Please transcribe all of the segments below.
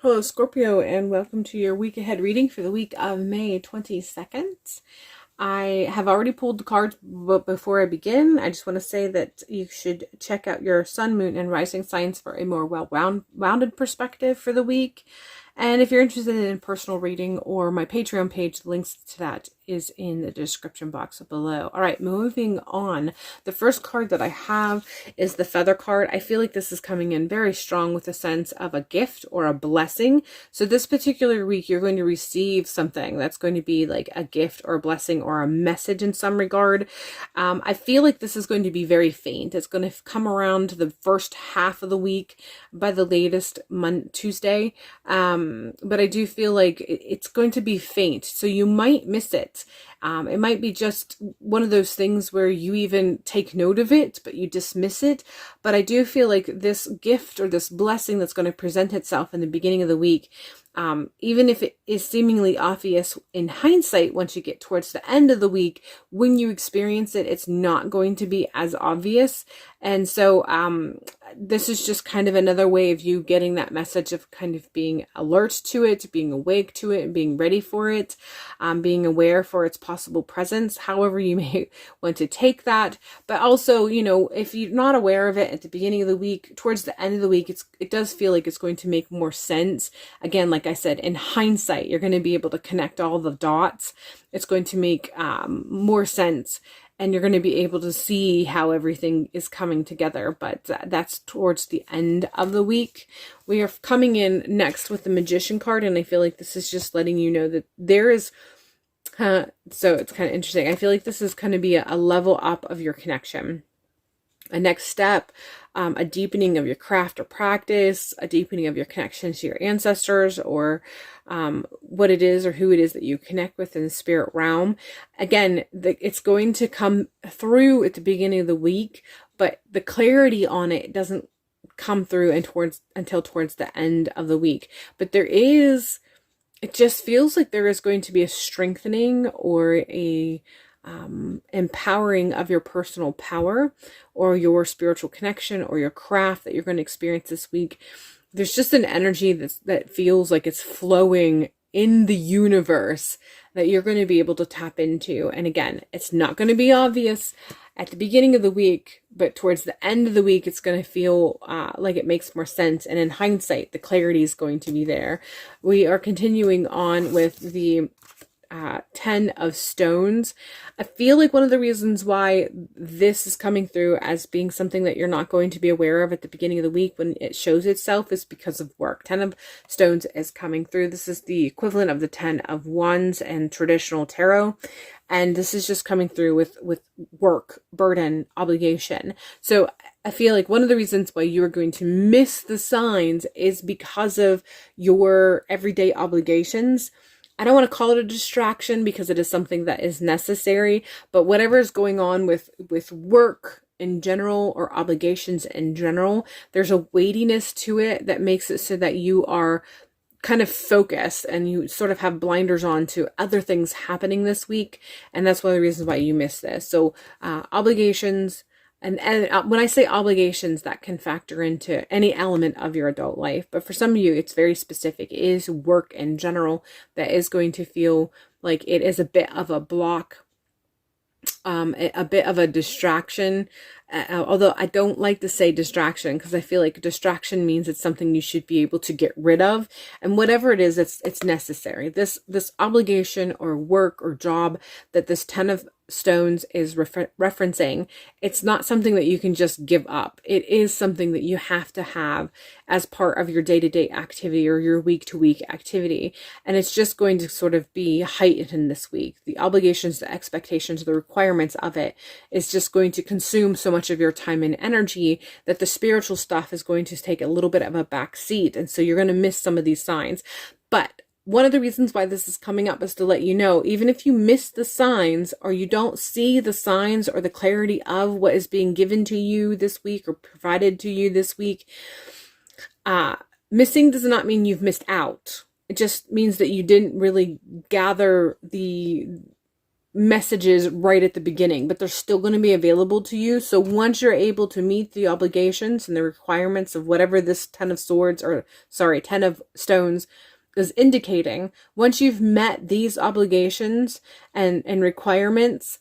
Hello, Scorpio, and welcome to your week ahead reading for the week of May 22nd. I have already pulled the cards, but before I begin, I just want to say that you should check out your sun, moon, and rising signs for a more well-rounded perspective for the week. And if you're interested in personal reading or my Patreon page, the links to that is in the description box below. All right, moving on. The first card that I have is the Feather card. I feel like this is coming in very strong with a sense of a gift or a blessing. So this particular week, you're going to receive something that's going to be like a gift or a blessing or a message in some regard. I feel like this is going to be very faint. It's going to come around the first half of the week by the latest Tuesday. But I do feel like it's going to be faint, so you might miss it. It might be just one of those things where you even take note of it, but you dismiss it. But I do feel like this gift or this blessing that's going to present itself in the beginning of the week, even if it is seemingly obvious in hindsight, once you get towards the end of the week, when you experience it, it's not going to be as obvious. And so this is just kind of another way of you getting that message of kind of being alert to it, being awake to it, and being ready for it, being aware for its possible presence, however you may want to take that. But also, you know, if you're not aware of it at the beginning of the week, towards the end of the week, it does feel like it's going to make more sense. Again, like I said, in hindsight, you're going to be able to connect all the dots. It's going to make more sense. And you're going to be able to see how everything is coming together. But that's towards the end of the week. We are coming in next with the Magician card. And I feel like this is just letting you know that there is... so it's kind of interesting. I feel like this is going to be a level up of your connection. A next step, a deepening of your craft or practice, a deepening of your connection to your ancestors, or what it is or who it is that you connect with in the spirit realm. Again, it's going to come through at the beginning of the week, but the clarity on it doesn't come through until towards the end of the week. But it just feels like there is going to be a strengthening or a empowering of your personal power or your spiritual connection or your craft that you're going to experience this week. There's just an energy that feels like it's flowing in the universe that you're going to be able to tap into. And again, it's not going to be obvious at the beginning of the week, but towards the end of the week, it's going to feel like it makes more sense. And in hindsight, the clarity is going to be there. We are continuing on with the 10 of Stones. I feel like one of the reasons why this is coming through as being something that you're not going to be aware of at the beginning of the week when it shows itself is because of work. 10 of Stones is coming through. This is the equivalent of the 10 of Wands and traditional tarot. And this is just coming through with work, burden, obligation. So I feel like one of the reasons why you are going to miss the signs is because of your everyday obligations. I don't want to call it a distraction because it is something that is necessary, but whatever is going on with work in general or obligations in general, there's a weightiness to it that makes it so that you are kind of focused and you sort of have blinders on to other things happening this week. And that's one of the reasons why you miss this. So obligations, and when I say obligations, that can factor into any element of your adult life. But for some of you, it's very specific. It is work in general that is going to feel like it is a bit of a block, a bit of a distraction. Although I don't like to say distraction because I feel like distraction means it's something you should be able to get rid of. And whatever it is, it's necessary. This obligation or work or job that this 10 of Stones is referencing, it's not something that you can just give up. It is something that you have to have as part of your day-to-day activity or your week-to-week activity. And it's just going to sort of be heightened this week. The obligations, the expectations, the requirements of it is just going to consume so much of your time and energy that the spiritual stuff is going to take a little bit of a back seat. And so you're going to miss some of these signs. But one of the reasons why this is coming up is to let you know, even if you miss the signs or you don't see the signs or the clarity of what is being given to you this week or provided to you this week, missing does not mean you've missed out. It just means that you didn't really gather the messages right at the beginning, but they're still going to be available to you. So once you're able to meet the obligations and the requirements of whatever this 10 of swords, or sorry, 10 of stones is indicating, once you've met these obligations and requirements,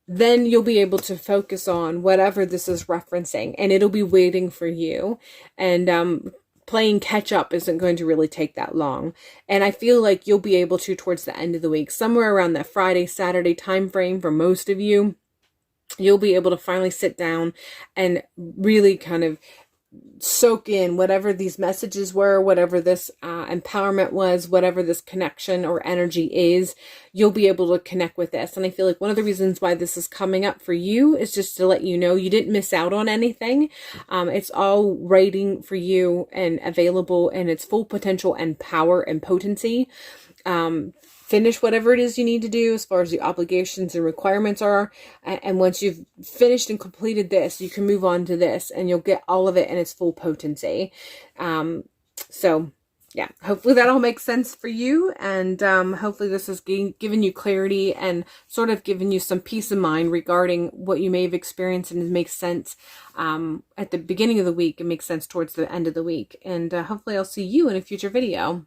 then you'll be able to focus on whatever this is referencing, and it'll be waiting for you. And playing catch up isn't going to really take that long. And I feel like you'll be able to towards the end of the week, somewhere around that Friday, Saturday time frame for most of you, you'll be able to finally sit down and really kind of soak in whatever these messages were, whatever this empowerment was, whatever this connection or energy is. You'll be able to connect with this. And I feel like one of the reasons why this is coming up for you is just to let you know you didn't miss out on anything. It's all waiting for you and available in its full potential and power and potency. Finish whatever it is you need to do as far as the obligations and requirements are. And once you've finished and completed this, you can move on to this, and you'll get all of it in its full potency. So yeah, hopefully that all makes sense for you. And hopefully this has given you clarity and sort of given you some peace of mind regarding what you may have experienced, and it makes sense at the beginning of the week. It makes sense towards the end of the week. And hopefully I'll see you in a future video.